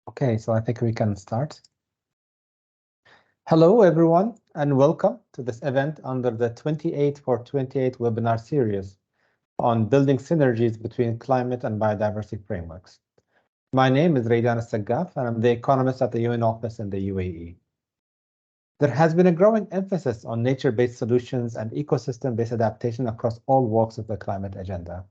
Okay, so I think we can start. Hello, everyone, and welcome to this event under the 28 for 28 webinar series on building synergies between climate and biodiversity frameworks. My name is Raydan Al-Saggaf, and I'm the economist at the UN office in the UAE. There has been a growing emphasis on nature-based solutions and ecosystem-based adaptation across all walks of the climate agenda.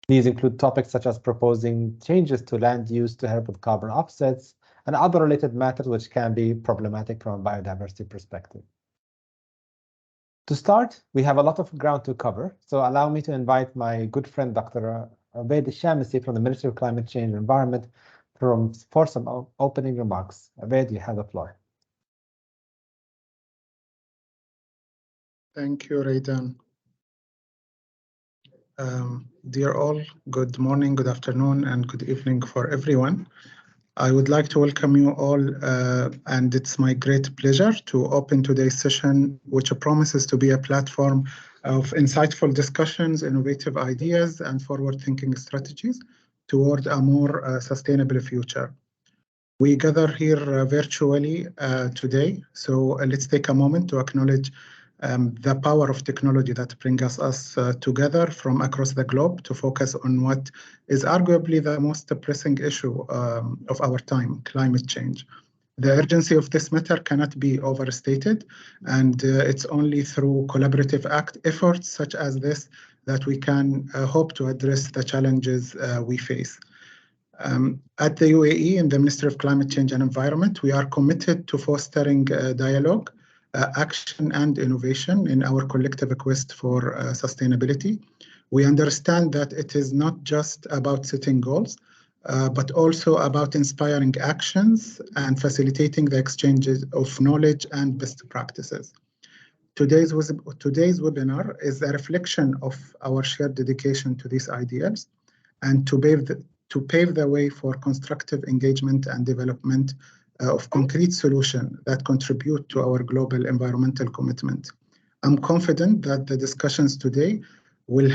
These include topics such as proposing changes to land use to help with carbon offsets and other related matters which can be problematic from a biodiversity perspective. To start, we have a lot of ground to cover, so allow me to invite my good friend Dr. Ubaid Shamsi from the Ministry of Climate Change and Environment for some opening remarks. Ubaid, you have the floor. Thank you, Raydan. Dear all, good morning, good afternoon, and good evening for everyone. I would like to welcome you all, and it's my great pleasure to open today's session, which promises to be a platform of insightful discussions, innovative ideas, and forward-thinking strategies toward a more sustainable future. We gather here virtually today, so let's take a moment to acknowledge the power of technology that brings us together from across the globe to focus on what is arguably the most pressing issue of our time, climate change. The urgency of this matter cannot be overstated, and it's only through collaborative efforts such as this that we can hope to address the challenges we face. At the UAE, in the Ministry of Climate Change and Environment, we are committed to fostering dialogue, action and innovation in our collective quest for sustainability. We understand that it is not just about setting goals, but also about inspiring actions and facilitating the exchanges of knowledge and best practices. Today's webinar is a reflection of our shared dedication to these ideals and to pave the way for constructive engagement and development of concrete solutions that contribute to our global environmental commitment. I'm confident that the discussions today will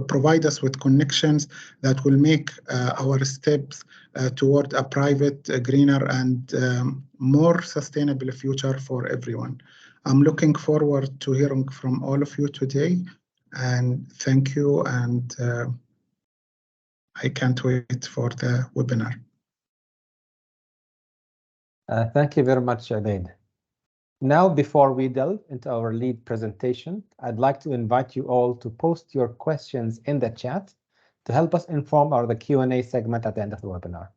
provide us with connections that will make our steps toward a private, greener, and more sustainable future for everyone. I'm looking forward to hearing from all of you today, and thank you, and I can't wait for the webinar. Thank you very much, Ubaid. Now, before we delve into our lead presentation, I'd like to invite you all to post your questions in the chat to help us inform the Q&A segment at the end of the webinar.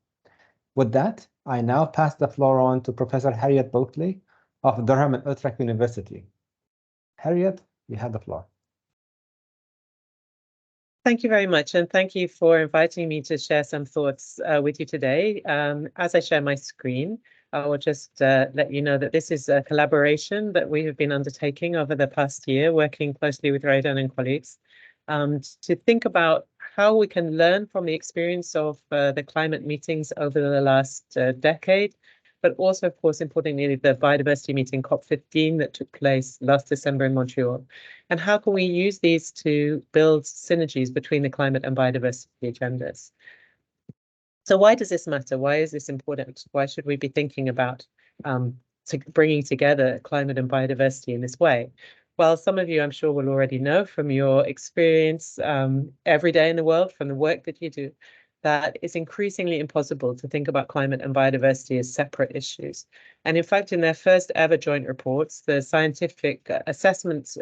With that, I now pass the floor on to Professor Harriet Bulkley of Durham and Utrecht University. Harriet, you have the floor. Thank you very much, and thank you for inviting me to share some thoughts with you today. As I share my screen, I will just let you know that this is a collaboration that we have been undertaking over the past year, working closely with Raydan and colleagues to think about how we can learn from the experience of the climate meetings over the last decade, but also, of course, importantly, the biodiversity meeting COP15 that took place last December in Montreal. And how can we use these to build synergies between the climate and biodiversity agendas? So why does this matter? Why is this important? Why should we be thinking about bringing together climate and biodiversity in this way? Well, some of you, I'm sure, will already know from your experience every day in the world, from the work that you do, that it's increasingly impossible to think about climate and biodiversity as separate issues. And in fact, in their first ever joint reports, the scientific assessment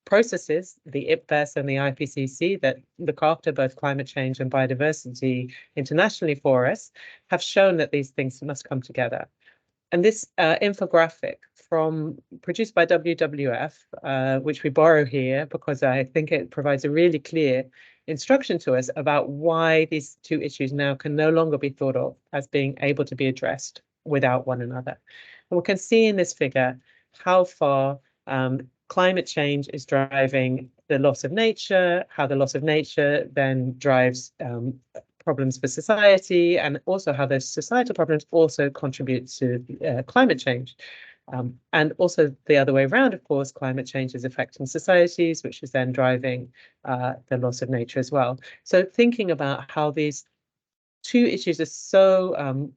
processes, the IPBES and the IPCC, that look after both climate change and biodiversity internationally for us, have shown that these things must come together. And this infographic produced by WWF, which we borrow here because I think it provides a really clear instruction to us about why these two issues now can no longer be thought of as being able to be addressed without one another. And we can see in this figure how far climate change is driving the loss of nature, how the loss of nature then drives problems for society, and also how those societal problems also contribute to climate change. And also the other way around, of course, climate change is affecting societies, which is then driving the loss of nature as well. So thinking about how these two issues are so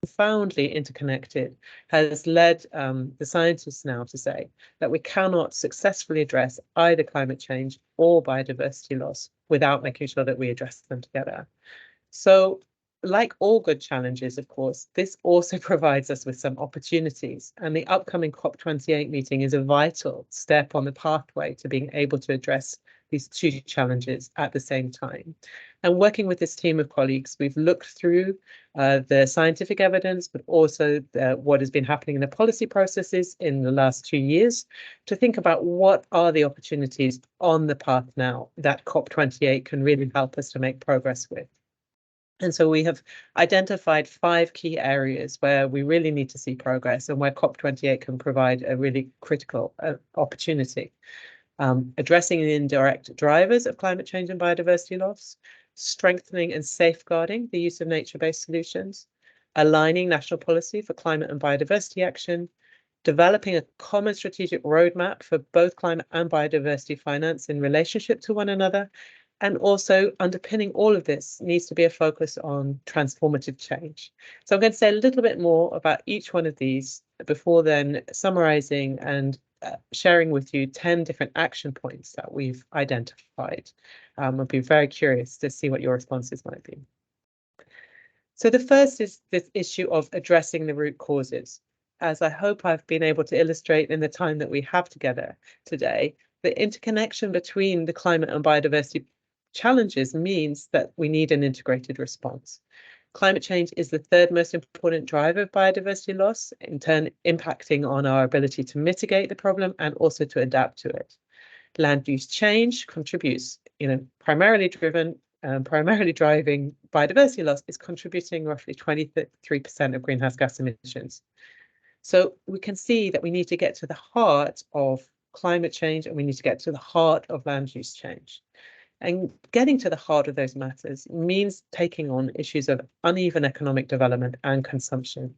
profoundly interconnected has led the scientists now to say that we cannot successfully address either climate change or biodiversity loss without making sure that we address them together. So, like all good challenges, of course, this also provides us with some opportunities, and the upcoming COP28 meeting is a vital step on the pathway to being able to address these two challenges at the same time. And working with this team of colleagues, we've looked through the scientific evidence, but also what has been happening in the policy processes in the last 2 years to think about what are the opportunities on the path now that COP28 can really help us to make progress with. And so we have identified 5 key areas where we really need to see progress and where COP28 can provide a really critical opportunity. Addressing the indirect drivers of climate change and biodiversity loss, strengthening and safeguarding the use of nature-based solutions, aligning national policy for climate and biodiversity action, developing a common strategic roadmap for both climate and biodiversity finance in relationship to one another, and also underpinning all of this needs to be a focus on transformative change. So I'm going to say a little bit more about each one of these before then summarizing and sharing with you 10 different action points that we've identified. I'll be very curious to see what your responses might be. So the first is this issue of addressing the root causes. As I hope I've been able to illustrate in the time that we have together today, the interconnection between the climate and biodiversity challenges means that we need an integrated response. Climate change is the third most important driver of biodiversity loss, in turn impacting on our ability to mitigate the problem and also to adapt to it. Land use change contributes, primarily driving biodiversity loss, is contributing roughly 23% of greenhouse gas emissions. So we can see that we need to get to the heart of climate change and we need to get to the heart of land use change. And getting to the heart of those matters means taking on issues of uneven economic development and consumption.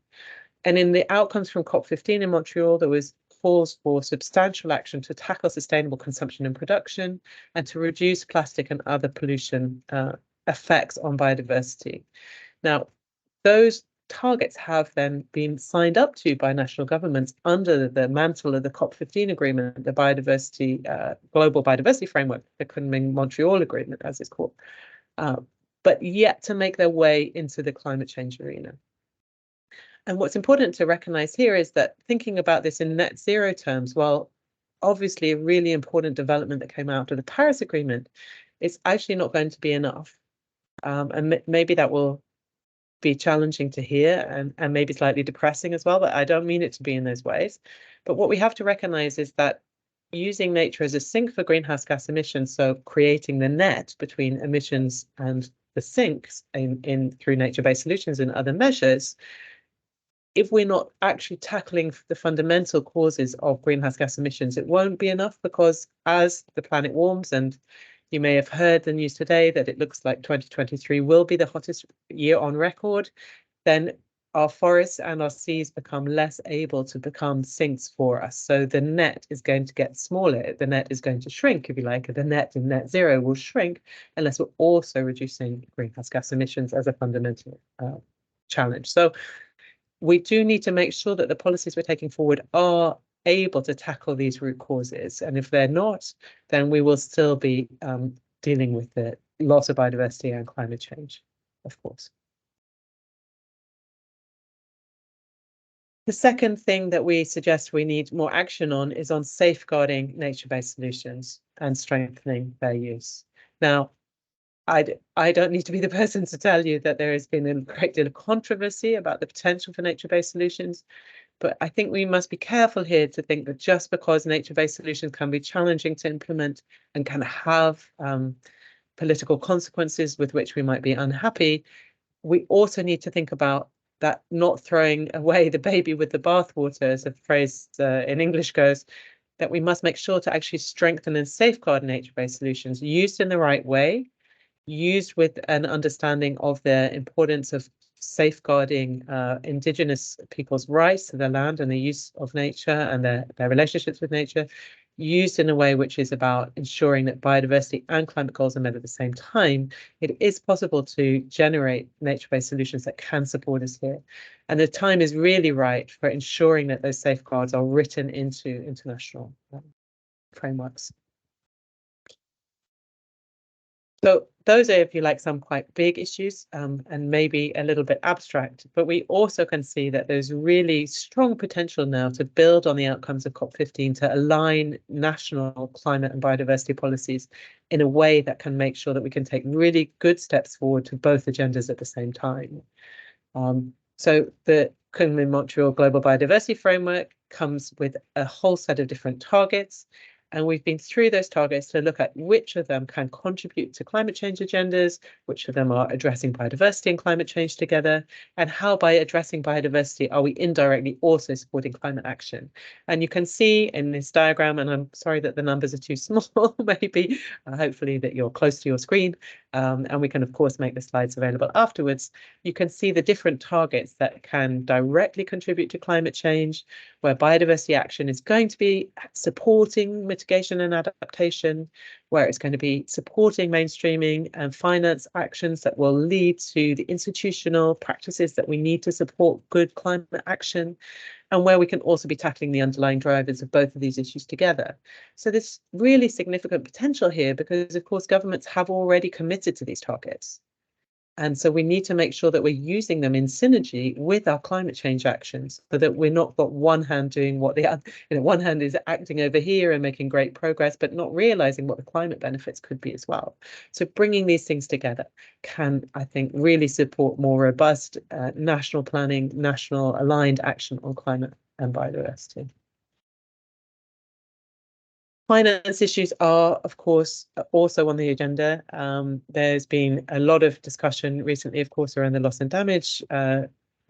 And in the outcomes from COP15 in Montreal, there was calls for substantial action to tackle sustainable consumption and production and to reduce plastic and other pollution effects on biodiversity. Now, those targets have then been signed up to by national governments under the mantle of the COP15 agreement, the biodiversity global biodiversity framework, the Kunming-Montreal agreement, as it's called, but yet to make their way into the climate change arena. And what's important to recognize here is that thinking about this in net zero terms, while obviously a really important development that came out of the Paris Agreement, it's actually not going to be enough. And maybe that will be challenging to hear and maybe slightly depressing as well, but I don't mean it to be in those ways. But what we have to recognize is that using nature as a sink for greenhouse gas emissions, so creating the net between emissions and the sinks through nature-based solutions and other measures, if we're not actually tackling the fundamental causes of greenhouse gas emissions, it won't be enough, because as the planet warms, and you may have heard the news today that it looks like 2023 will be the hottest year on record, then our forests and our seas become less able to become sinks for us. So the net is going to get smaller. The net is going to shrink, if you like. The net in net zero will shrink unless we're also reducing greenhouse gas emissions as a fundamental challenge. So we do need to make sure that the policies we're taking forward are able to tackle these root causes. And if they're not, then we will still be dealing with the loss of biodiversity and climate change, of course. The second thing that we suggest we need more action on is on safeguarding nature-based solutions and strengthening their use. Now, I don't need to be the person to tell you that there has been a great deal of controversy about the potential for nature-based solutions, but I think we must be careful here to think that just because nature-based solutions can be challenging to implement and can have political consequences with which we might be unhappy, we also need to think about that not throwing away the baby with the bathwater, as the phrase in English goes, that we must make sure to actually strengthen and safeguard nature-based solutions used in the right way, used with an understanding of the importance of safeguarding indigenous people's rights to their land and the use of nature and their relationships with nature, used in a way which is about ensuring that biodiversity and climate goals are met at the same time, it is possible to generate nature-based solutions that can support us here. And the time is really right for ensuring that those safeguards are written into international frameworks. So those are, if you like, some quite big issues and maybe a little bit abstract, but we also can see that there's really strong potential now to build on the outcomes of COP15 to align national climate and biodiversity policies in a way that can make sure that we can take really good steps forward to both agendas at the same time. So the Kunming-Montreal Global Biodiversity Framework comes with a whole set of different targets. And we've been through those targets to look at which of them can contribute to climate change agendas, which of them are addressing biodiversity and climate change together, and how by addressing biodiversity are we indirectly also supporting climate action. And you can see in this diagram, and I'm sorry that the numbers are too small, maybe, hopefully that you're close to your screen, and we can of course make the slides available afterwards. You can see the different targets that can directly contribute to climate change, where biodiversity action is going to be supporting mitigation and adaptation, where it's going to be supporting mainstreaming and finance actions that will lead to the institutional practices that we need to support good climate action, and where we can also be tackling the underlying drivers of both of these issues together. So there's really significant potential here because, of course, governments have already committed to these targets. And so we need to make sure that we're using them in synergy with our climate change actions so that we're not got one hand doing what the other, one hand is acting over here and making great progress, but not realizing what the climate benefits could be as well. So bringing these things together can, I think, really support more robust national planning, national aligned action on climate and biodiversity. Finance issues are, of course, also on the agenda. There's been a lot of discussion recently, of course, around the loss and damage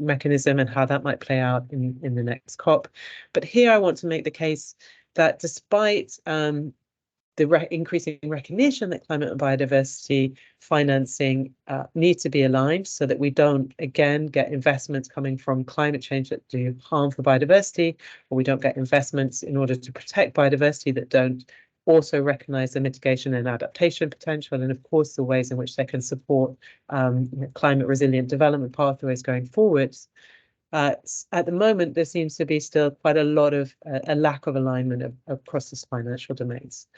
mechanism and how that might play out in the next COP. But here I want to make the case that despite the increasing recognition that climate and biodiversity financing need to be aligned so that we don't, again, get investments coming from climate change that do harm for biodiversity, or we don't get investments in order to protect biodiversity that don't also recognize the mitigation and adaptation potential, and of course the ways in which they can support climate resilient development pathways going forwards. At the moment, there seems to be still quite a lot of a lack of alignment across the financial domains.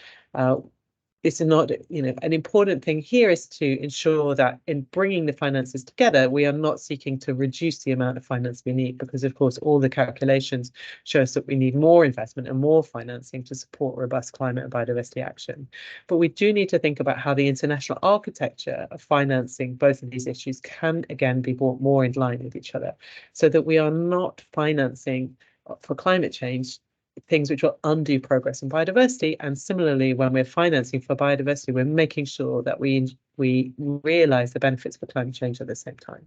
This is not, an important thing here is to ensure that in bringing the finances together, we are not seeking to reduce the amount of finance we need, because of course, all the calculations show us that we need more investment and more financing to support robust climate and biodiversity action. But we do need to think about how the international architecture of financing both of these issues can, again, be brought more in line with each other, so that we are not financing for climate change things which will undo progress in biodiversity. And similarly, when we're financing for biodiversity, we're making sure that we realize the benefits for climate change at the same time.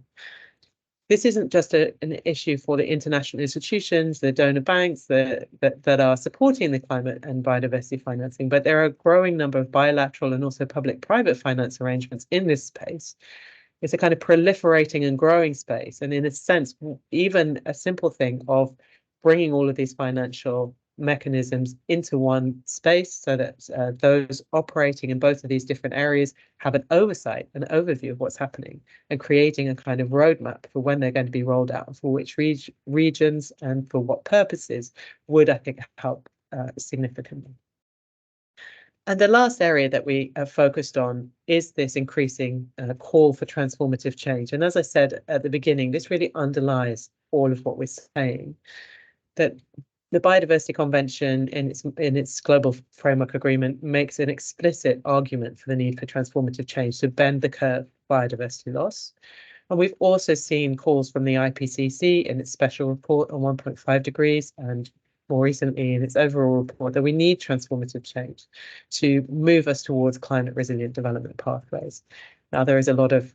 This isn't just an issue for the international institutions, the donor banks that are supporting the climate and biodiversity financing, but there are a growing number of bilateral and also public-private finance arrangements in this space. It's a kind of proliferating and growing space. And in a sense, even a simple thing of bringing all of these financial mechanisms into one space so that those operating in both of these different areas have an oversight, an overview of what's happening, and creating a kind of roadmap for when they're going to be rolled out, for which regions and for what purposes would, I think, help significantly. And the last area that we have focused on is this increasing call for transformative change. And as I said at the beginning, this really underlies all of what we're saying, that the Biodiversity Convention in its global framework agreement makes an explicit argument for the need for transformative change to bend the curve of biodiversity loss. And we've also seen calls from the IPCC in its special report on 1.5 degrees and more recently in its overall report that we need transformative change to move us towards climate resilient development pathways. Now, there is a lot of,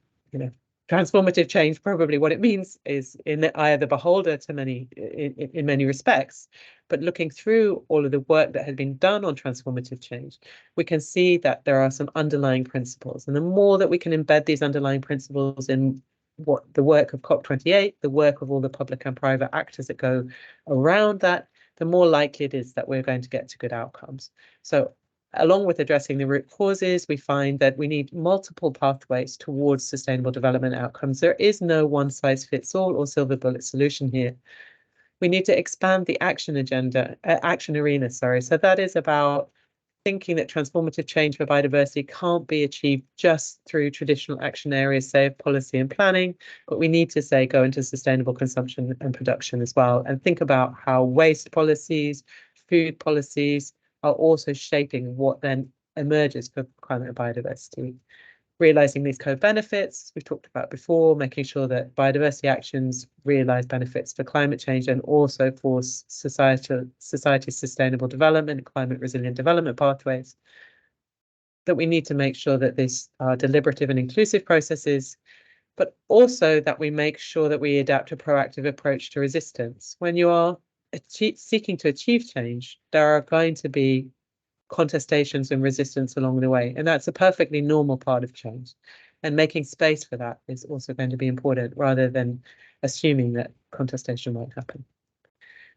transformative change, probably what it means is in the eye of the beholder to in many respects. But looking through all of the work that had been done on transformative change, we can see that there are some underlying principles. And the more that we can embed these underlying principles in what the work of COP28, the work of all the public and private actors that go around that, the more likely it is that we're going to get to good outcomes. So along with addressing the root causes, we find that we need multiple pathways towards sustainable development outcomes. There is no one-size-fits-all or silver bullet solution here. We need to expand the action arena. So that is about thinking that transformative change for biodiversity can't be achieved just through traditional action areas, say policy and planning, but we need to go into sustainable consumption and production as well, and think about how waste policies, food policies are also shaping what then emerges for climate and biodiversity. Realising these co-benefits we've talked about before, making sure that biodiversity actions realise benefits for climate change and also for society's sustainable development, climate resilient development pathways. That we need to make sure that these are deliberative and inclusive processes, but also that we make sure that we adapt a proactive approach to resistance. When you are seeking to achieve change, there are going to be contestations and resistance along the way, and that's a perfectly normal part of change, and making space for that is also going to be important rather than assuming that contestation won't happen.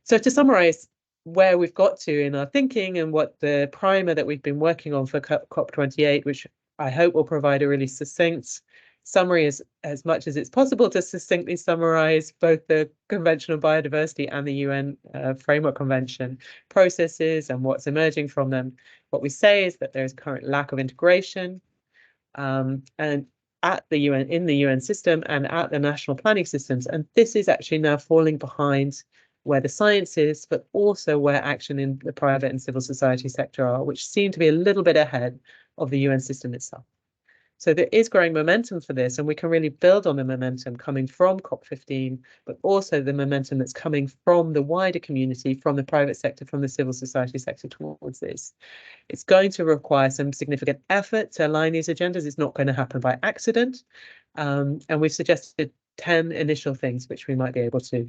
So to summarize where we've got to in our thinking and what the primer that we've been working on for COP28, which I hope will provide a really succinct summary as much as it's possible to succinctly summarize both the Convention on Biodiversity and the UN Framework Convention processes and what's emerging from them. What we say is that there is current lack of integration and at the UN, in the UN system and at the national planning systems. And this is actually now falling behind where the science is, but also where action in the private and civil society sector are, which seem to be a little bit ahead of the UN system itself. So there is growing momentum for this, and we can really build on the momentum coming from COP15, but also the momentum that's coming from the wider community, from the private sector, from the civil society sector towards this. It's going to require some significant effort to align these agendas. It's not going to happen by accident. And we've suggested 10 initial things which we might be able to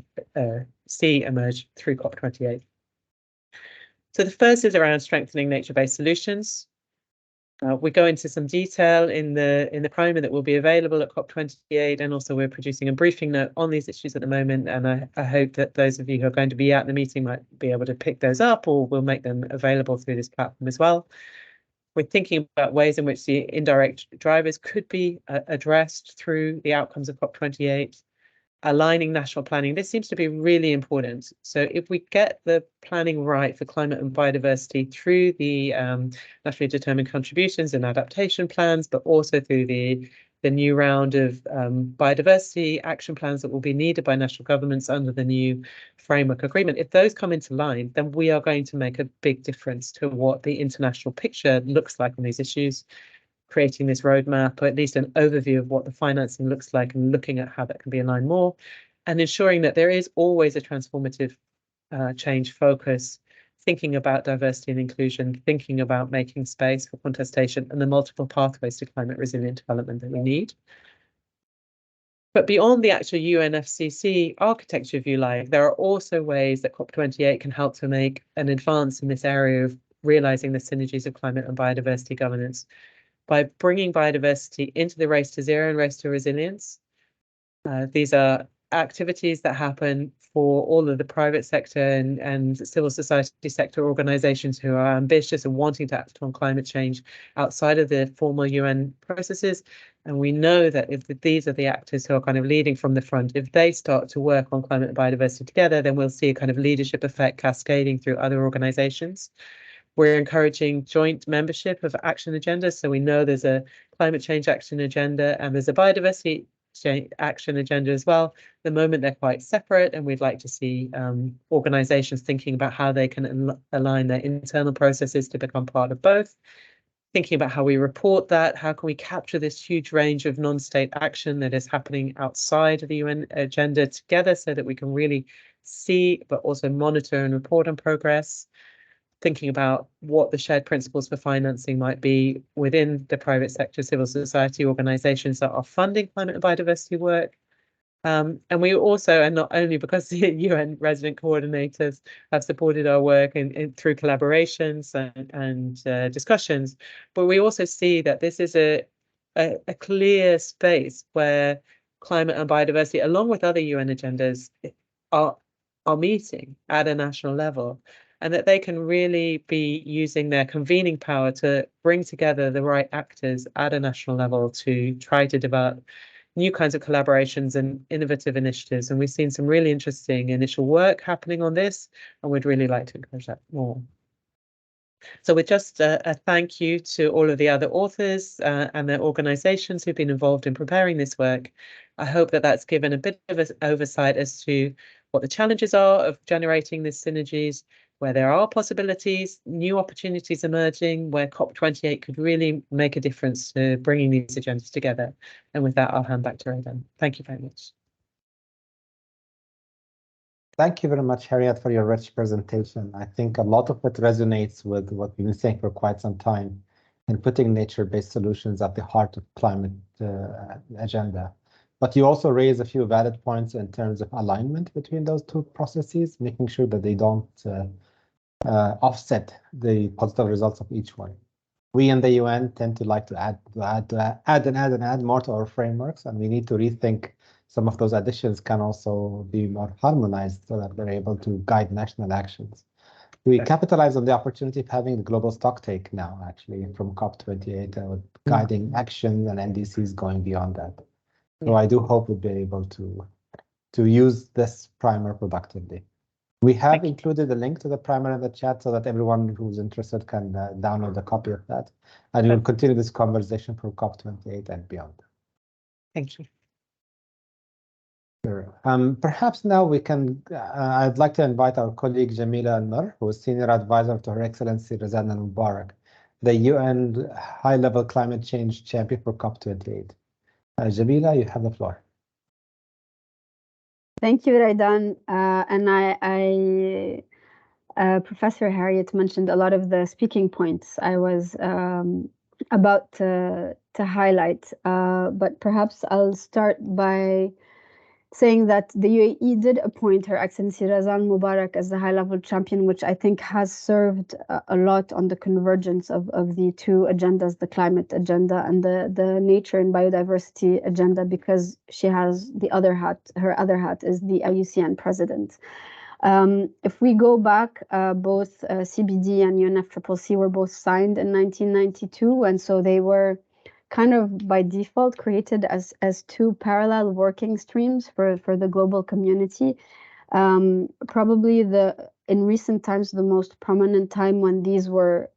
see emerge through COP28. So the first is around strengthening nature-based solutions. We go into some detail in the primer that will be available at COP28, and also we're producing a briefing note on these issues at the moment, and I hope that those of you who are going to be at the meeting might be able to pick those up, or we'll make them available through this platform as well. We're thinking about ways in which the indirect drivers could be addressed through the outcomes of COP28. Aligning national planning, this seems to be really important. So if we get the planning right for climate and biodiversity through the nationally determined contributions and adaptation plans, but also through the new round of biodiversity action plans that will be needed by national governments under the new framework agreement, if those come into line, then we are going to make a big difference to what the international picture looks like on these issues. Creating this roadmap, or at least an overview of what the financing looks like, and looking at how that can be aligned more, and ensuring that there is always a transformative change focus, thinking about diversity and inclusion, thinking about making space for contestation and the multiple pathways to climate resilient development that we need. But beyond the actual UNFCCC architecture, if you like, there are also ways that COP28 can help to make an advance in this area of realizing the synergies of climate and biodiversity governance. By bringing biodiversity into the race to zero and race to resilience. These are activities that happen for all of the private sector and civil society sector organizations who are ambitious and wanting to act on climate change outside of the formal UN processes. And we know that if these are the actors who are kind of leading from the front, if they start to work on climate and biodiversity together, then we'll see a kind of leadership effect cascading through other organizations. We're encouraging joint membership of action agendas. So we know there's a climate change action agenda and there's a biodiversity action agenda as well. At the moment, they're quite separate, and we'd like to see organizations thinking about how they can align their internal processes to become part of both. Thinking about how we report that, how can we capture this huge range of non-state action that is happening outside of the UN agenda together so that we can really see, but also monitor and report on progress. Thinking about what the shared principles for financing might be within the private sector, civil society organizations that are funding climate and biodiversity work. And we also, and not only because the UN resident coordinators have supported our work through collaborations and discussions, but we also see that this is a clear space where climate and biodiversity, along with other UN agendas, are meeting at a national level, and that they can really be using their convening power to bring together the right actors at a national level to try to develop new kinds of collaborations and innovative initiatives. And we've seen some really interesting initial work happening on this, and we'd really like to encourage that more. So with just a thank you to all of the other authors and their organizations who've been involved in preparing this work. I hope that that's given a bit of an oversight as to what the challenges are of generating these synergies, where there are possibilities, new opportunities emerging, where COP28 could really make a difference to bringing these agendas together. And with that, I'll hand back to Raidan. Thank you very much. Thank you very much, Harriet, for your rich presentation. I think a lot of it resonates with what we've been saying for quite some time in putting nature-based solutions at the heart of climate agenda. But you also raise a few valid points in terms of alignment between those two processes, making sure that they don't offset the positive results of each one. We in the UN tend to like to add more to our frameworks, and we need to rethink some of those additions can also be more harmonized so that they're able to guide national actions. We capitalize on the opportunity of having the global stocktake now, actually, from COP28, with guiding action and NDCs going beyond that. So I do hope we'll be able to use this primer productively. We have included a link to the primer in the chat so that everyone who's interested can download a copy of that. And we'll continue this conversation for COP28 and beyond. Thank you. Sure. Perhaps now we can, I'd like to invite our colleague Jamila Al-Nur, who is Senior Advisor to Her Excellency Razan Al-Mubarak, the UN High-Level Climate Change Champion for COP28. Jamila, you have the floor. Thank you, Raidan. And Professor Harriet mentioned a lot of the speaking points I was about to highlight, but perhaps I'll start by saying that the UAE did appoint Her Excellency Razan Mubarak as the high-level champion, which I think has served a lot on the convergence of the two agendas, the climate agenda and the nature and biodiversity agenda, because she has the other hat. Her other hat is the IUCN president. If we go back, both CBD and UNFCCC were both signed in 1992, and so they were kind of by default created as two parallel working streams for the global community. Probably in recent times, the most prominent time when these were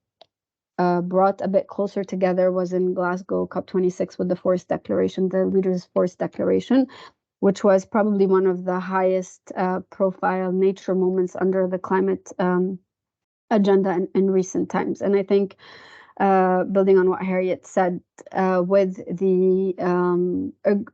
brought a bit closer together was in Glasgow COP26 with the Forest Declaration, the Leaders' Forest Declaration, which was probably one of the highest profile nature moments under the climate agenda in recent times. And I think building on what Harriet said, with the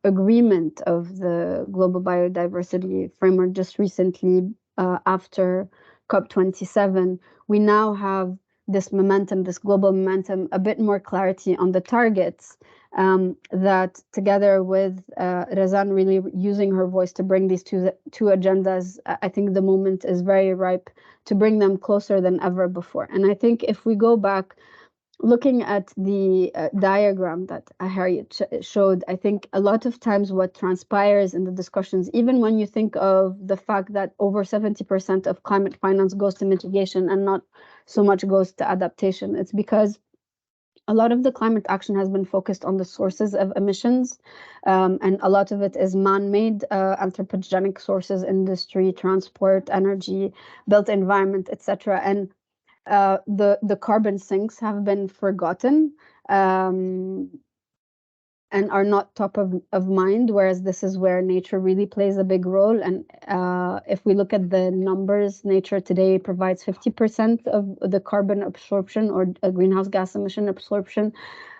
agreement of the Global Biodiversity Framework just recently after COP27, we now have this momentum, this global momentum, a bit more clarity on the targets that together with Razan really using her voice to bring these two agendas, I think the moment is very ripe to bring them closer than ever before. And I think if we go back, looking at the diagram that Harriet showed, I think a lot of times what transpires in the discussions, even when you think of the fact that over 70% of climate finance goes to mitigation and not so much goes to adaptation, it's because a lot of the climate action has been focused on the sources of emissions, and a lot of it is man-made, anthropogenic sources, industry, transport, energy, built environment, etc. And the carbon sinks have been forgotten and are not top of mind, whereas this is where nature really plays a big role. And if we look at the numbers, nature today provides 50% of the carbon absorption or greenhouse gas emission absorption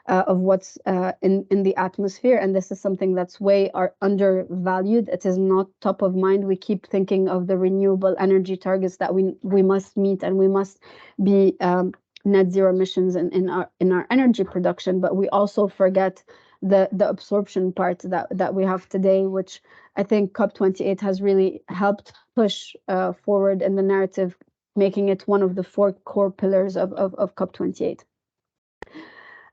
of what's in the atmosphere. And this is something that's way undervalued. It is not top of mind. We keep thinking of the renewable energy targets that we must meet, and we must be net zero emissions in our energy production, but we also forget the absorption part that we have today, which I think COP28 has really helped push forward in the narrative, making it one of the 4 core pillars of COP28.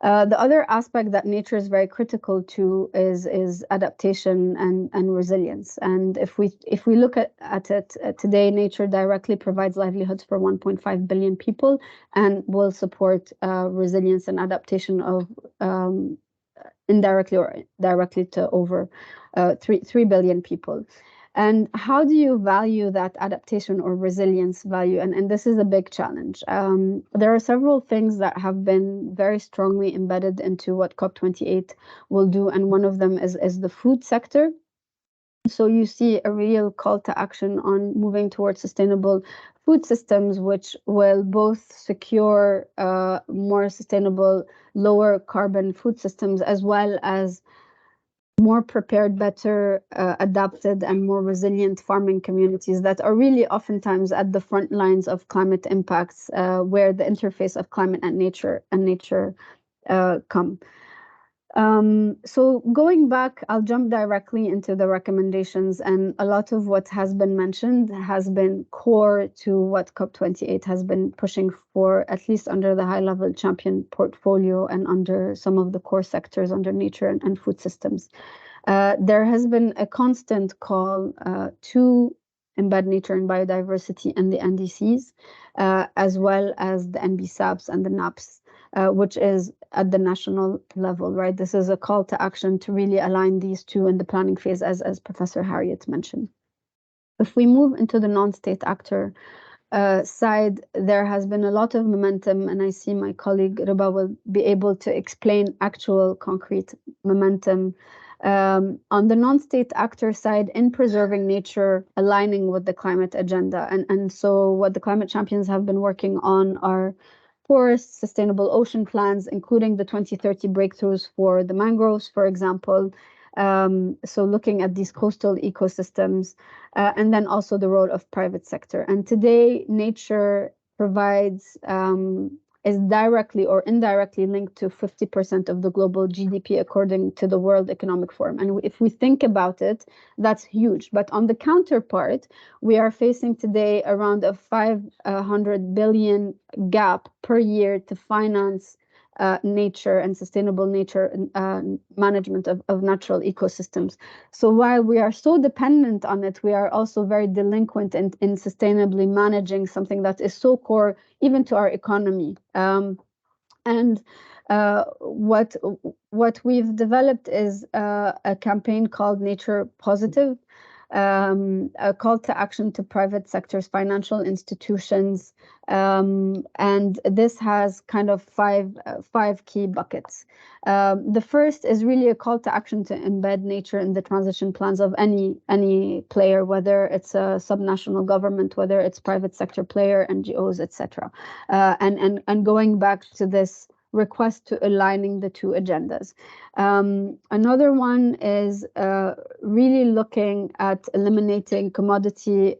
The other aspect that nature is very critical to is adaptation and resilience. And if we look at it today, nature directly provides livelihoods for 1.5 billion people and will support resilience and adaptation of indirectly or directly to over 3 billion people. And how do you value that adaptation or resilience value? And this is a big challenge. There are several things that have been very strongly embedded into what COP28 will do, and one of them is the food sector. So you see a real call to action on moving towards sustainable food systems, which will both secure more sustainable, lower carbon food systems, as well as more prepared, better adapted, and more resilient farming communities that are really oftentimes at the front lines of climate impacts, where the interface of climate and nature come. So going back, I'll jump directly into the recommendations, and a lot of what has been mentioned has been core to what COP28 has been pushing for, at least under the high-level champion portfolio and under some of the core sectors under nature and food systems. There has been a constant call to embed nature and biodiversity in the NDCs, as well as the NBSAPs and the NAPs. Which is at the national level, right? This is a call to action to really align these two in the planning phase, as Professor Harriet mentioned. If we move into the non-state actor side, there has been a lot of momentum, and I see my colleague Riba will be able to explain actual concrete momentum. On the non-state actor side, in preserving nature, aligning with the climate agenda. And so what the climate champions have been working on are forests, sustainable ocean plans, including the 2030 breakthroughs for the mangroves, for example. So looking at these coastal ecosystems, and then also the role of private sector. And today, nature provides, is directly or indirectly linked to 50% of the global GDP, according to the World Economic Forum. And if we think about it, that's huge. But on the counterpart, we are facing today around a 500 billion gap per year to finance nature and sustainable nature management of natural ecosystems. So while we are so dependent on it, we are also very delinquent in sustainably managing something that is so core even to our economy. What we've developed is a campaign called Nature Positive, a call to action to private sectors, financial institutions, and this has kind of five key buckets. The first is really a call to action to embed nature in the transition plans of any player, whether it's a subnational government, whether it's private sector player, NGOs, etc. And going back to this request to aligning the two agendas. Another one is really looking at eliminating commodity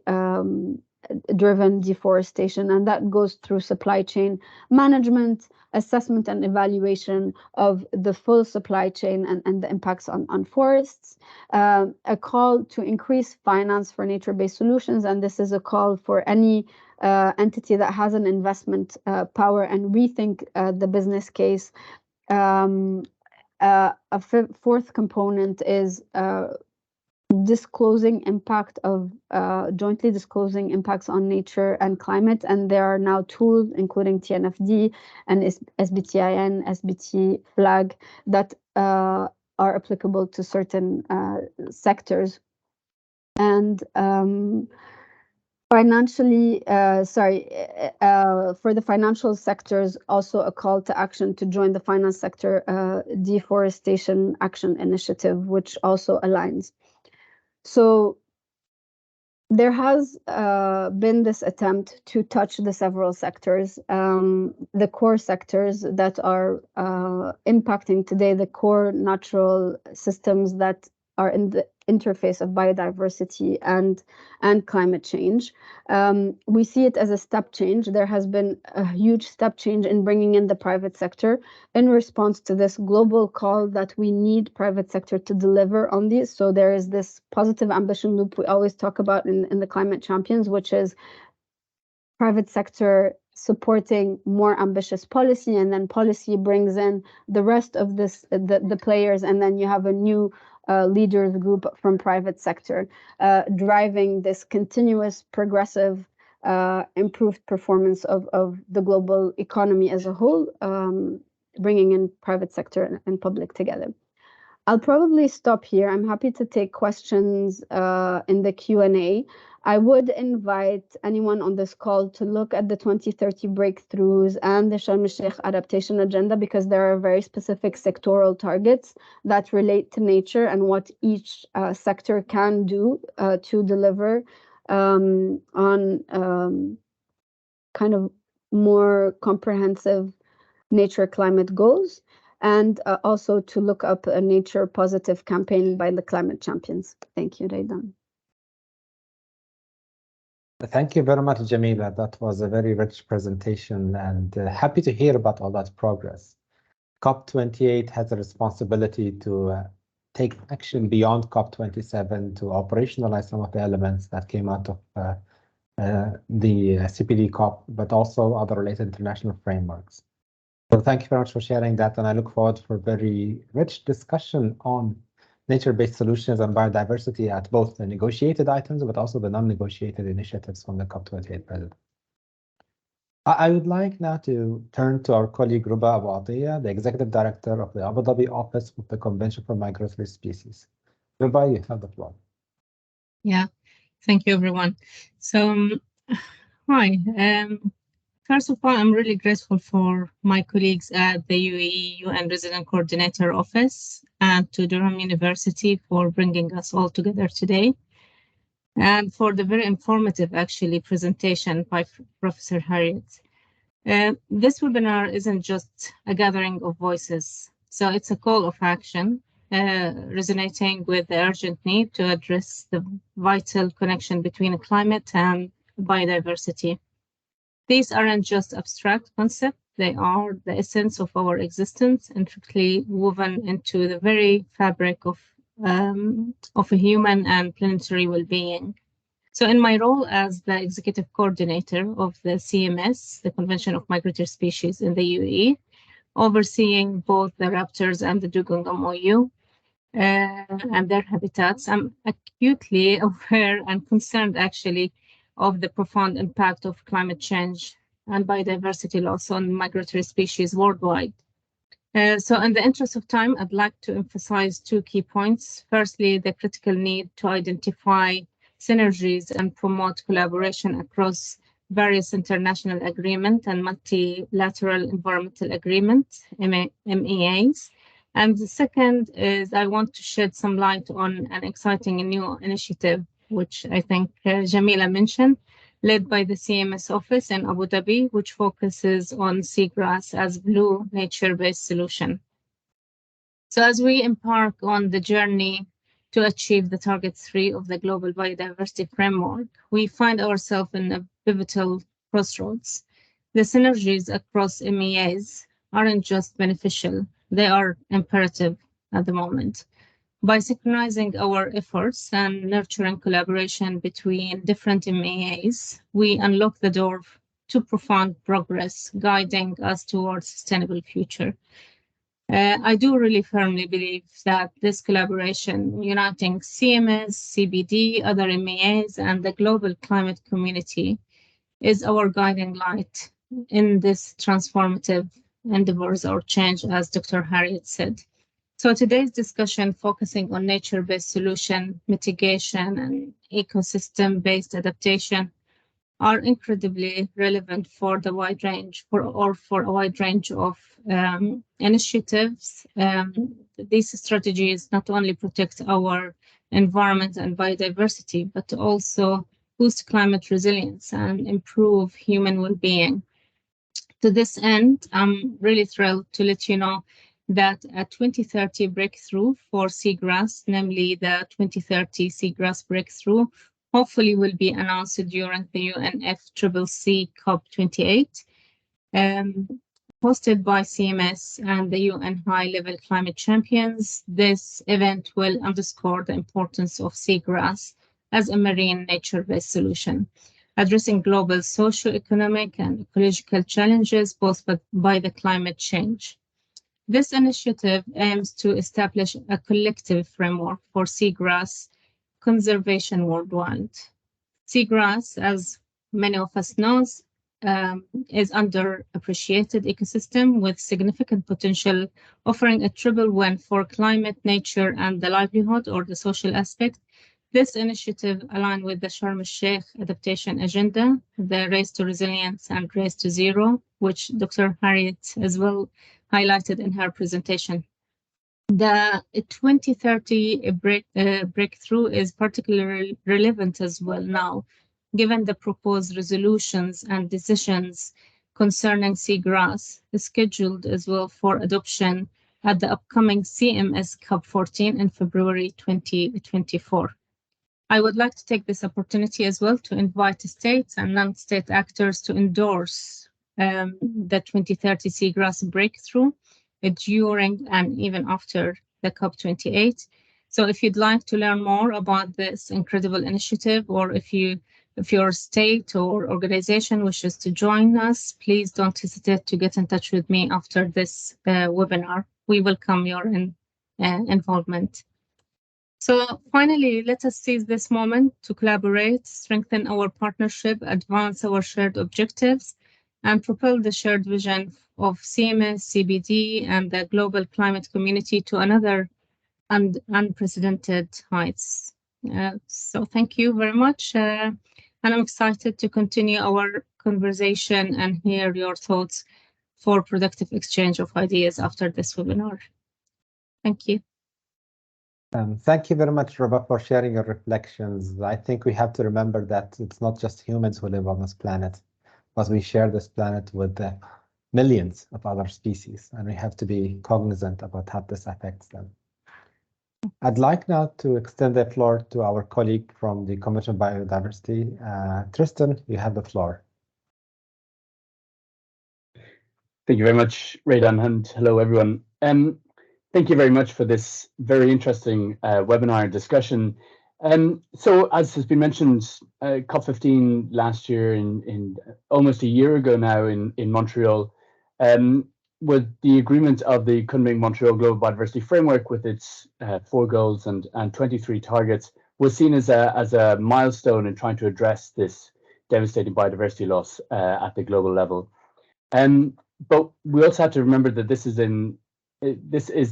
driven deforestation, and that goes through supply chain management, assessment and evaluation of the full supply chain and the impacts on forests. A call to increase finance for nature-based solutions, and this is a call for any entity that has an investment power and rethink the business case. A fourth component is disclosing impact of jointly disclosing impacts on nature and climate, and there are now tools including TNFD and SBTIN, SBT flag that are applicable to certain sectors. And financially, for the financial sectors, also a call to action to join the finance sector deforestation action initiative, which also aligns. So there has been this attempt to touch the several sectors, the core sectors that are impacting today, the core natural systems that are in the interface of biodiversity and climate change. We see it as a step change. There has been a huge step change in bringing in the private sector in response to this global call that we need private sector to deliver on these. So there is this positive ambition loop we always talk about in the climate champions, which is private sector supporting more ambitious policy, and then policy brings in the rest of the players, and then you have a new leaders group from private sector driving this continuous progressive improved performance of the global economy as a whole, bringing in private sector and public together. I'll probably stop here. I'm happy to take questions in the Q&A. I would invite anyone on this call to look at the 2030 breakthroughs and the Sharm el-Sheikh adaptation agenda, because there are very specific sectoral targets that relate to nature and what each sector can do to deliver on kind of more comprehensive nature climate goals, and also to look up a nature positive campaign by the climate champions. Thank you, Raidan. Thank you very much, Jamila. That was a very rich presentation, and happy to hear about all that progress. COP28 has a responsibility to take action beyond COP27 to operationalize some of the elements that came out of the CPD COP, but also other related international frameworks. So thank you very much for sharing that, and I look forward for very rich discussion on nature-based solutions and biodiversity at both the negotiated items, but also the non-negotiated initiatives from the COP28 president. I would like now to turn to our colleague Ruba Abu Atiyah, the Executive Director of the Abu Dhabi Office of the Convention for Migratory Species. Ruba, you have the floor. Yeah, thank you, everyone. So, hi. First of all, I'm really grateful for my colleagues at the UAE UN Resident Coordinator Office and to Durham University for bringing us all together today, and for the very informative, actually, presentation by Professor Harriet. This webinar isn't just a gathering of voices, so it's a call of action, resonating with the urgent need to address the vital connection between climate and biodiversity. These aren't just abstract concepts, they are the essence of our existence, intricately woven into the very fabric of a human and planetary well-being. So in my role as the executive coordinator of the CMS, the Convention of Migratory Species in the UAE, overseeing both the raptors and the dugong MOU and their habitats, I'm acutely aware and concerned, actually, of the profound impact of climate change and biodiversity loss on migratory species worldwide. So in the interest of time, I'd like to emphasize two key points. Firstly, the critical need to identify synergies and promote collaboration across various international agreements and multilateral environmental agreements, MEAs. And the second is I want to shed some light on an exciting and new initiative, which I think Jamila mentioned, led by the CMS office in Abu Dhabi, which focuses on seagrass as blue nature-based solution. So as we embark on the journey to achieve the target 3 of the Global Biodiversity Framework, we find ourselves in a pivotal crossroads. The synergies across MEAs aren't just beneficial, they are imperative at the moment. By synchronizing our efforts and nurturing collaboration between different MEAs, we unlock the door to profound progress, guiding us towards a sustainable future. I do really firmly believe that this collaboration, uniting CMS, CBD, other MEAs, and the global climate community, is our guiding light in this transformative endeavors or change, as Dr. Harriet said. So today's discussion focusing on nature-based solution, mitigation, and ecosystem-based adaptation are incredibly relevant for a wide range of initiatives. These strategies not only protect our environment and biodiversity, but also boost climate resilience and improve human well-being. To this end, I'm really thrilled to let you know that a 2030 breakthrough for seagrass, namely the 2030 Seagrass Breakthrough, hopefully will be announced during the UNFCCC COP28, hosted by CMS and the UN High-Level Climate Champions. This event will underscore the importance of seagrass as a marine nature-based solution. addressing global socio-economic and ecological challenges posed by the climate change. This initiative aims to establish a collective framework for seagrass conservation worldwide. Seagrass, as many of us know, is underappreciated ecosystem with significant potential, offering a triple win for climate, nature, and the livelihood or the social aspect. This initiative aligned with the Sharm el-Sheikh Adaptation Agenda, the Race to Resilience and Race to Zero, which Dr. Harriet as well highlighted in her presentation. The 2030 breakthrough is particularly relevant as well now, given the proposed resolutions and decisions concerning seagrass scheduled as well for adoption at the upcoming CMS COP14 in February 2024. I would like to take this opportunity as well to invite states and non-state actors to endorse the 2030 seagrass breakthrough during and even after the COP28. So if you'd like to learn more about this incredible initiative, or if your state or organization wishes to join us, please don't hesitate to get in touch with me after this webinar. We welcome your involvement. So finally, let us seize this moment to collaborate, strengthen our partnership, advance our shared objectives, and propel the shared vision of CMS, CBD, and the global climate community to another unprecedented heights. So thank you very much. And I'm excited to continue our conversation and hear your thoughts for productive exchange of ideas after this webinar. Thank you. Thank you very much, Ruba, for sharing your reflections. I think we have to remember that it's not just humans who live on this planet, but we share this planet with millions of other species, and we have to be cognizant about how this affects them. I'd like now to extend the floor to our colleague from the Commission on Biodiversity. Tristan, you have the floor. Thank you very much, Raydan, and hello, everyone. Thank you very much for this very interesting webinar discussion. So as has been mentioned, COP15 last year, in almost a year ago now in Montreal, with the agreement of the Kunming-Montreal Global Biodiversity Framework with its 4 goals and 23 targets, was seen as a milestone in trying to address this devastating biodiversity loss at the global level. But we also have to remember that this is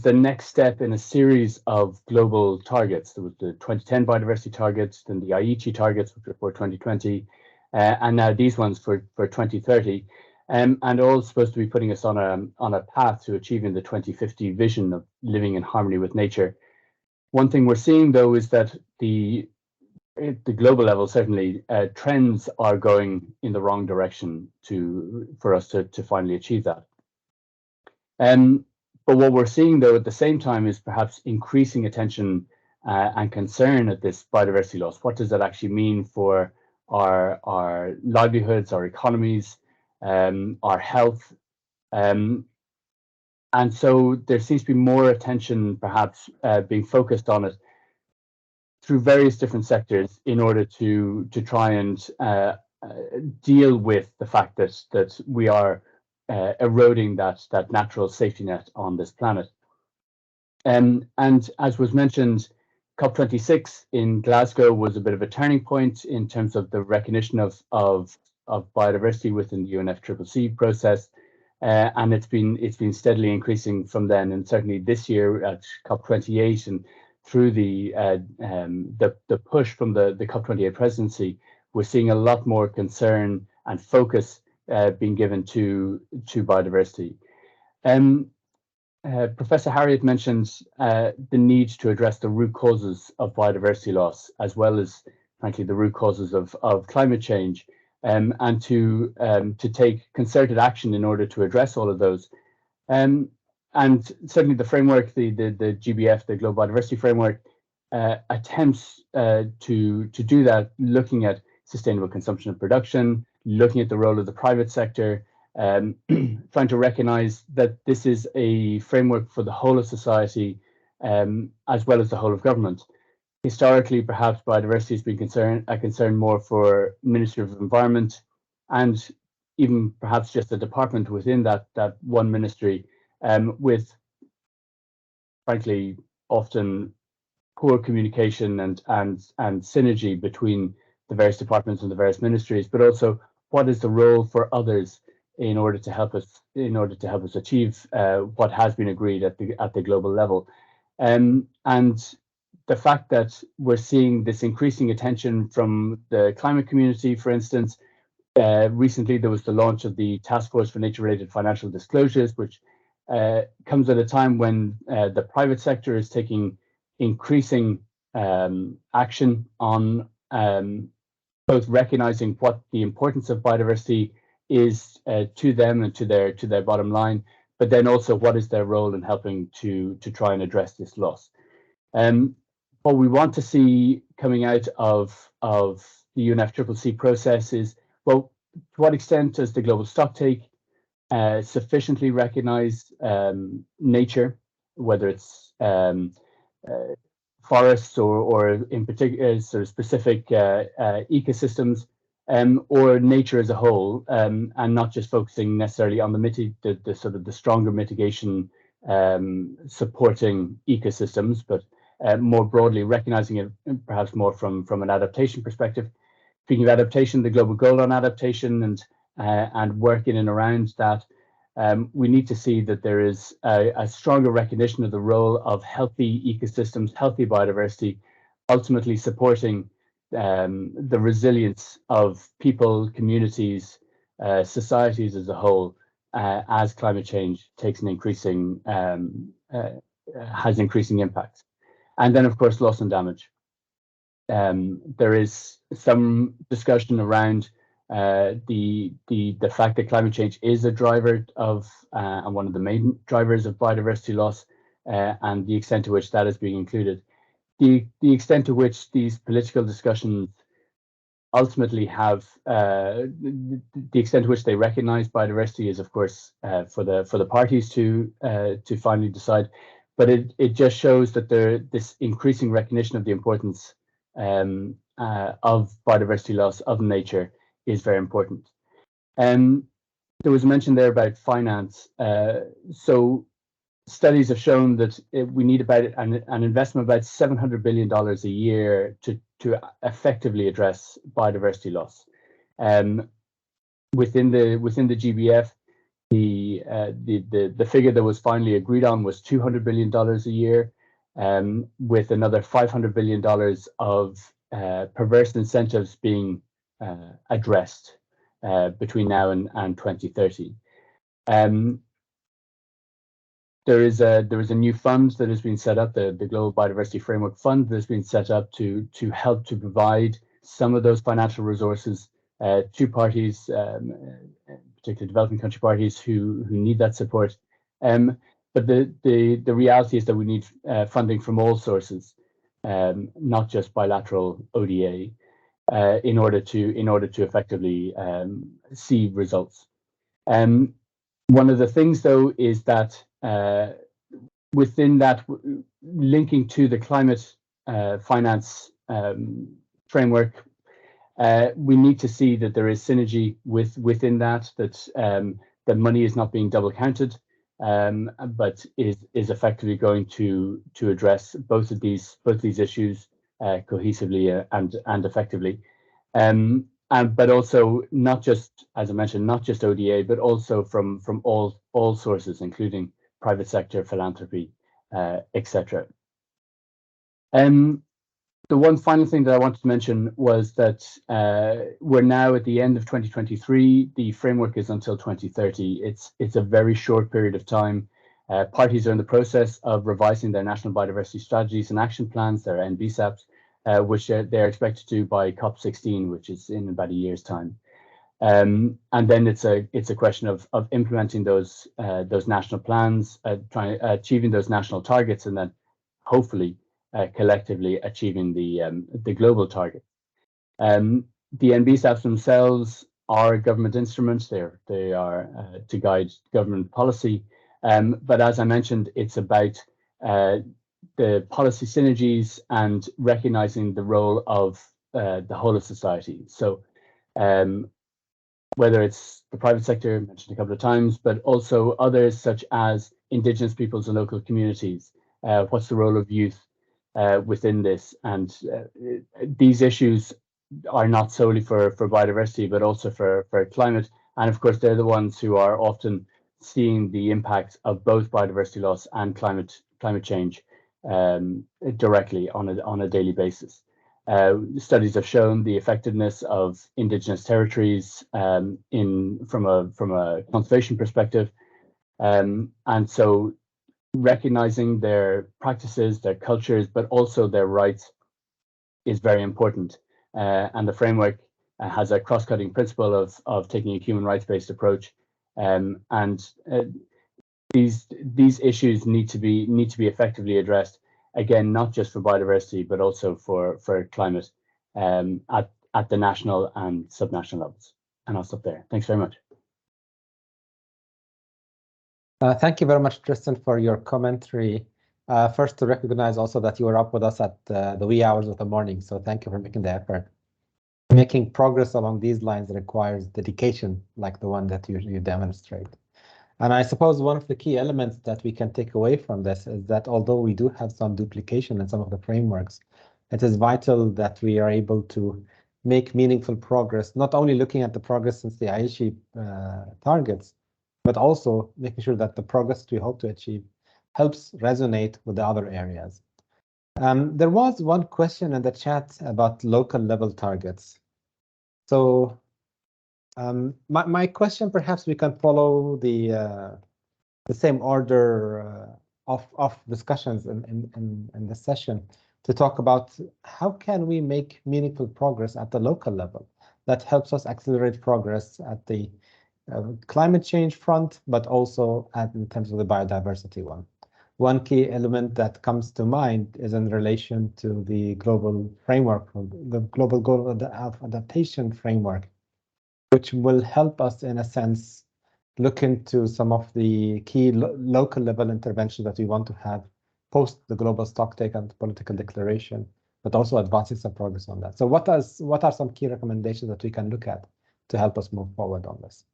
the next step in a series of global targets. There was the 2010 biodiversity targets, then the Aichi targets, which were for 2020, and now these ones for 2030, and all supposed to be putting us on a path to achieving the 2050 vision of living in harmony with nature. One thing we're seeing, though, is that at the global level, certainly, trends are going in the wrong direction for us to finally achieve that. But what we're seeing, though, at the same time is perhaps increasing attention and concern at this biodiversity loss. What does that actually mean for our livelihoods, our economies, our health? And so there seems to be more attention perhaps being focused on it through various different sectors in order to try and deal with the fact that we are eroding that natural safety net on this planet. And as was mentioned, COP26 in Glasgow was a bit of a turning point in terms of the recognition of biodiversity within the UNFCCC process, and it's been steadily increasing from then. And certainly this year at COP28 and through the push from the COP28 presidency, we're seeing a lot more concern and focus being given to biodiversity. Professor Harriet mentioned the need to address the root causes of biodiversity loss, as well as, frankly, the root causes of climate change, and to take concerted action in order to address all of those. And certainly the framework, the GBF, the Global Biodiversity Framework, attempts to do that, looking at sustainable consumption and production, looking at the role of the private sector, trying to recognize that this is a framework for the whole of society, as well as the whole of government. Historically, perhaps biodiversity has been a concern more for Ministry of Environment, and even perhaps just a department within that one ministry, with frankly often poor communication and synergy between the various departments and the various ministries, but also what is the role for others in order to help us achieve what has been agreed at the global level. And the fact that we're seeing this increasing attention from the climate community, for instance, recently there was the launch of the Task Force for Nature-Related Financial Disclosures, which comes at a time when the private sector is taking increasing action on both recognizing what the importance of biodiversity is to them and to their bottom line, but then also what is their role in helping to try and address this loss. What we want to see coming out of the UNFCCC process is, well, to what extent does the global stocktake sufficiently recognize nature, whether it's forests or in particular sort of specific ecosystems, or nature as a whole, and not just focusing necessarily on the sort of the stronger mitigation supporting ecosystems, but more broadly recognizing it perhaps more from an adaptation perspective. Speaking of adaptation, the global goal on adaptation and work in and around that, we need to see that there is a stronger recognition of the role of healthy ecosystems, healthy biodiversity, ultimately supporting the resilience of people, communities, societies as a whole, as climate change takes an has increasing impacts. And then, of course, loss and damage. There is some discussion around the fact that climate change is a driver of and one of the main drivers of biodiversity loss, and the extent to which that is being included. The extent to which these political discussions ultimately have the extent to which they recognise biodiversity is, of course, for the parties to finally decide. But it just shows that this increasing recognition of the importance of biodiversity loss of nature is very important. There was a mention there about finance. So studies have shown that we need about an investment of about $700 billion a year to effectively address biodiversity loss. Within the GBF, the figure that was finally agreed on was $200 billion a year, with another $500 billion of perverse incentives being addressed between now and 2030. There is a new fund that has been set up, the Global Biodiversity Framework Fund, that has been set up to help to provide some of those financial resources to parties, particularly developing country parties who need that support. But the reality is that we need funding from all sources, not just bilateral ODA, in order to effectively see results. One of the things, though, is that within that, linking to the climate finance framework, we need to see that there is synergy within that money is not being double counted, but is effectively going to address both these issues cohesively and effectively. But also not just, as I mentioned, not just ODA, but also from all sources, including private sector, philanthropy, etc. The one final thing that I wanted to mention was that we're now at the end of 2023. The framework is until 2030. It's a very short period of time. Parties are in the process of revising their national biodiversity strategies and action plans, their NBSAPs, which they're expected to do by COP16, which is in about a year's time. And then it's a question of implementing those national plans, achieving those national targets, and then hopefully collectively achieving the global target. The NBSAPs themselves are government instruments. They are to guide government policy. But as I mentioned, it's about the policy synergies and recognizing the role of the whole of society. So whether it's the private sector, mentioned a couple of times, but also others such as Indigenous peoples and local communities. What's the role of youth within this? And these issues are not solely for biodiversity, but also for climate. And of course, they're the ones who are often seeing the impact of both biodiversity loss and climate change directly on a daily basis. Studies have shown the effectiveness of Indigenous territories from a conservation perspective, and so recognizing their practices, their cultures, but also their rights is very important. And the framework has a cross-cutting principle of taking a human rights-based approach, and these issues need to be effectively addressed. Again, not just for biodiversity, but also for climate at the national and subnational levels. And I'll stop there. Thanks very much. Thank you very much, Tristan, for your commentary. First, to recognize also that you were up with us at the wee hours of the morning. So thank you for making the effort. Making progress along these lines requires dedication like the one that you demonstrate. And I suppose one of the key elements that we can take away from this is that although we do have some duplication in some of the frameworks, it is vital that we are able to make meaningful progress, not only looking at the progress since the Aichi targets, but also making sure that the progress that we hope to achieve helps resonate with the other areas. There was one question in the chat about local level targets. So my question, perhaps we can follow the same order of discussions in this session to talk about how can we make meaningful progress at the local level that helps us accelerate progress at the climate change front, but also in terms of the biodiversity one. One key element that comes to mind is in relation to the global framework, the global goal of adaptation framework, which will help us, in a sense, look into some of the key local level interventions that we want to have post the global stocktake and political declaration, but also advancing some progress on that. So what are some key recommendations that we can look at to help us move forward on this?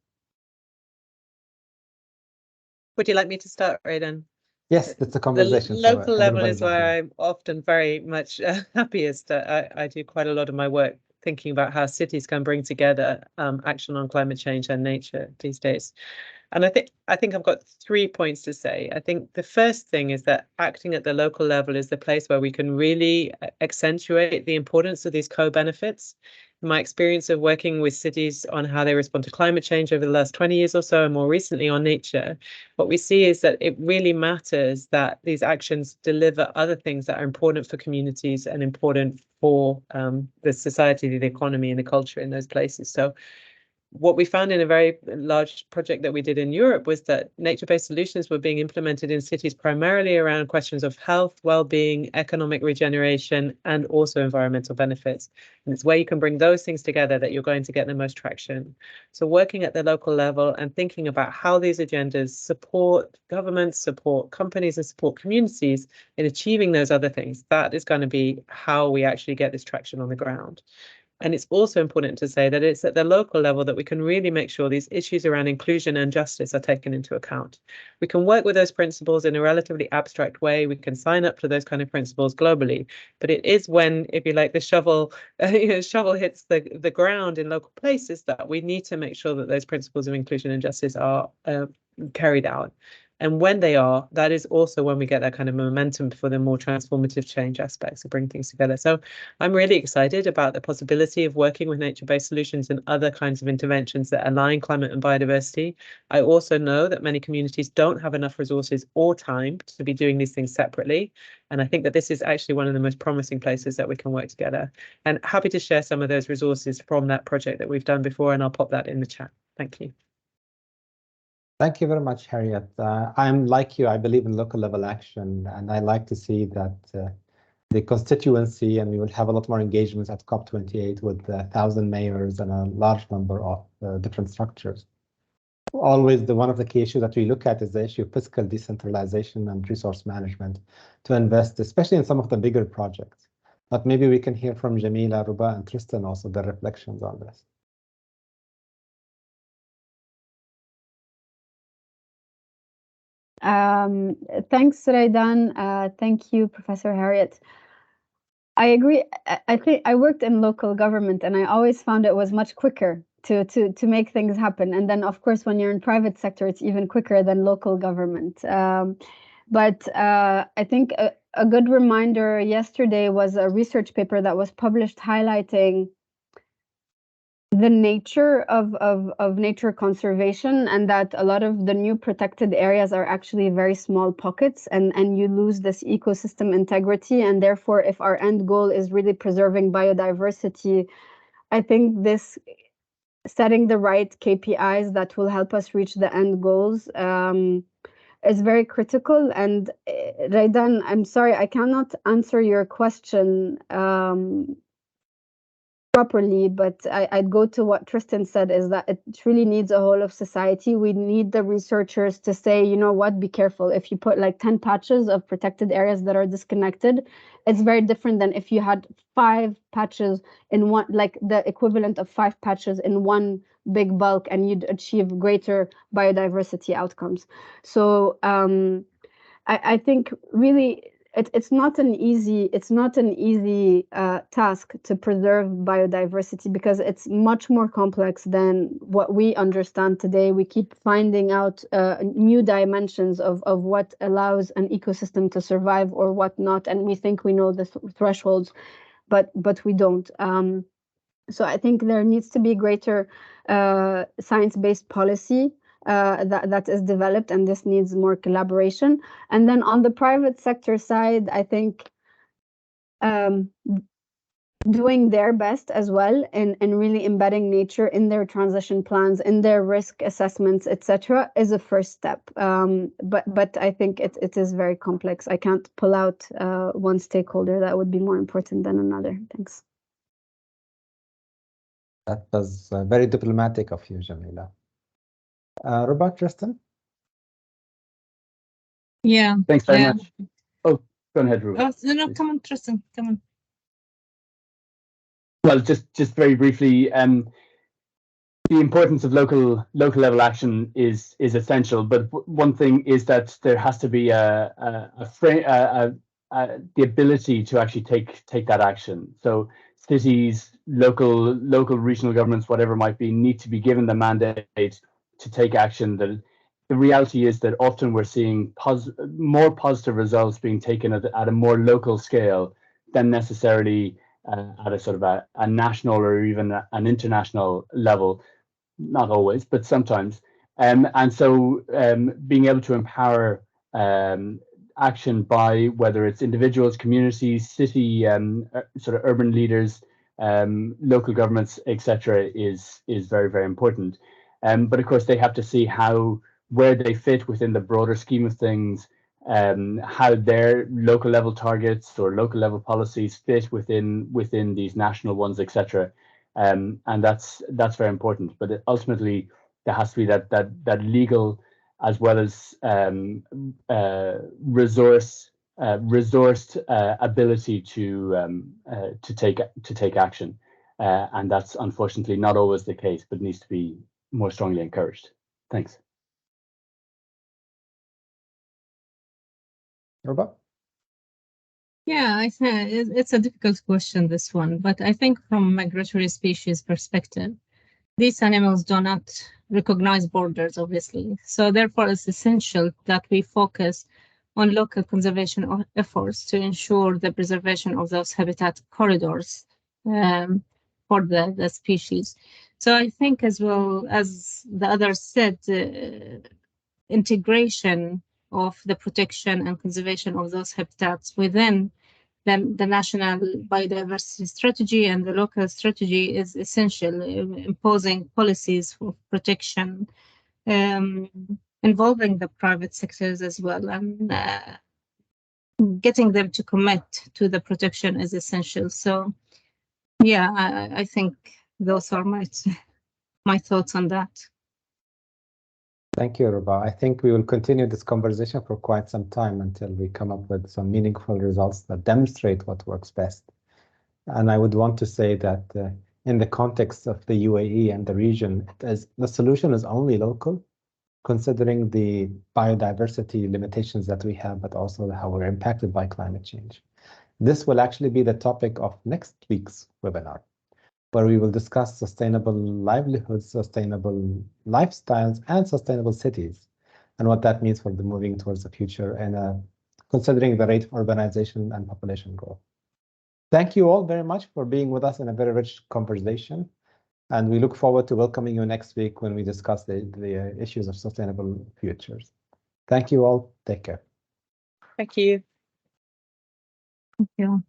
Would you like me to start, Raydan? Yes, it's a conversation. The local level is where I'm often very much happiest. I do quite a lot of my work thinking about how cities can bring together action on climate change and nature these days. And I think I've got 3 points to say. I think the first thing is that acting at the local level is the place where we can really accentuate the importance of these co-benefits. In my experience of working with cities on how they respond to climate change over the last 20 years or so, and more recently on nature, what we see is that it really matters that these actions deliver other things that are important for communities and important for the society, the economy, and the culture in those places. So what we found in a very large project that we did in Europe was that nature-based solutions were being implemented in cities primarily around questions of health, well-being, economic regeneration, and also environmental benefits. And it's where you can bring those things together that you're going to get the most traction. So working at the local level and thinking about how these agendas support governments, support companies, and support communities in achieving those other things, that is going to be how we actually get this traction on the ground. And it's also important to say that it's at the local level that we can really make sure these issues around inclusion and justice are taken into account. We can work with those principles in a relatively abstract way. We can sign up to those kind of principles globally. But it is when, if you like, the shovel hits the ground in local places that we need to make sure that those principles of inclusion and justice are carried out. And when they are, that is also when we get that kind of momentum for the more transformative change aspects of bring things together. So I'm really excited about the possibility of working with nature-based solutions and other kinds of interventions that align climate and biodiversity. I also know that many communities don't have enough resources or time to be doing these things separately. And I think that this is actually one of the most promising places that we can work together. And happy to share some of those resources from that project that we've done before, and I'll pop that in the chat. Thank you. Thank you very much, Harriet. I'm like you, I believe in local level action, and I like to see that the constituency, and we will have a lot more engagements at COP28 with 1,000 mayors and a large number of different structures. always one of the key issues that we look at is the issue of fiscal decentralization and resource management to invest, especially in some of the bigger projects. But maybe we can hear from Jamila, Ruba, and Tristan also their reflections on this. Thanks, Raidan. Thank you, Professor Harriet. I agree. I think I worked in local government, and I always found it was much quicker to make things happen. And then, of course, when you're in private sector, it's even quicker than local government. But I think a good reminder yesterday was a research paper that was published highlighting the nature of nature conservation, and that a lot of the new protected areas are actually very small pockets, and you lose this ecosystem integrity. And therefore, if our end goal is really preserving biodiversity, I think this setting the right KPIs that will help us reach the end goals is very critical. And Raidan, I'm sorry, I cannot answer your question properly, but I'd go to what Tristan said, is that it really needs a whole of society. We need the researchers to say, you know what, be careful. If you put like 10 patches of protected areas that are disconnected, it's very different than if you had 5 patches in one, like the equivalent of 5 patches in one big bulk, and you'd achieve greater biodiversity outcomes. So I think really it's not an easy task to preserve biodiversity, because it's much more complex than what we understand today. We keep finding out new dimensions of what allows an ecosystem to survive or what not, and we think we know the thresholds, but we don't. So I think there needs to be greater science-based policy that is developed, and this needs more collaboration. And then on the private sector side, I think doing their best as well in really embedding nature in their transition plans, in their risk assessments, etc., is a first step. But I think it is very complex. I can't pull out one stakeholder that would be more important than another. Thanks. That was very diplomatic of you, Jamila. Robert, Tristan? Yeah. Thanks very much. Oh, go ahead, Ruben. Oh, no, come on, Tristan, come on. Well, just very briefly, the importance of local level action is essential. But one thing is that there has to be the ability to actually take that action. So cities, local regional governments, whatever it might be, need to be given the mandate to take action. The reality is that often we're seeing more positive results being taken at a more local scale than necessarily at a sort of a national or even an international level. Not always, but sometimes. And so being able to empower action by whether it's individuals, communities, city, sort of urban leaders, local governments, etc., is very, very important. But of course, they have to see where they fit within the broader scheme of things, how their local level targets or local level policies fit within these national ones, etc. And that's very important. But ultimately, there has to be that legal as well as resourced ability to take action, and that's unfortunately not always the case, but needs to be more strongly encouraged. Thanks. Ruba? Yeah, I think it's a difficult question, this one, but I think from migratory species perspective, these animals do not recognize borders, obviously. So therefore, it's essential that we focus on local conservation efforts to ensure the preservation of those habitat corridors for the species. So I think, as well as the others said, integration of the protection and conservation of those habitats within the national biodiversity strategy and the local strategy is essential. Imposing policies for protection, involving the private sectors as well, and getting them to commit to the protection is essential. So yeah, I think those are my thoughts on that. Thank you, Ruba. I think we will continue this conversation for quite some time until we come up with some meaningful results that demonstrate what works best. And I would want to say that in the context of the UAE and the region, the solution is only local, considering the biodiversity limitations that we have, but also how we're impacted by climate change. This will actually be the topic of next week's webinar, where we will discuss sustainable livelihoods, sustainable lifestyles, and sustainable cities, and what that means for the moving towards the future and considering the rate of urbanization and population growth. Thank you all very much for being with us in a very rich conversation, and we look forward to welcoming you next week when we discuss the issues of sustainable futures. Thank you all. Take care. Thank you. Thank you.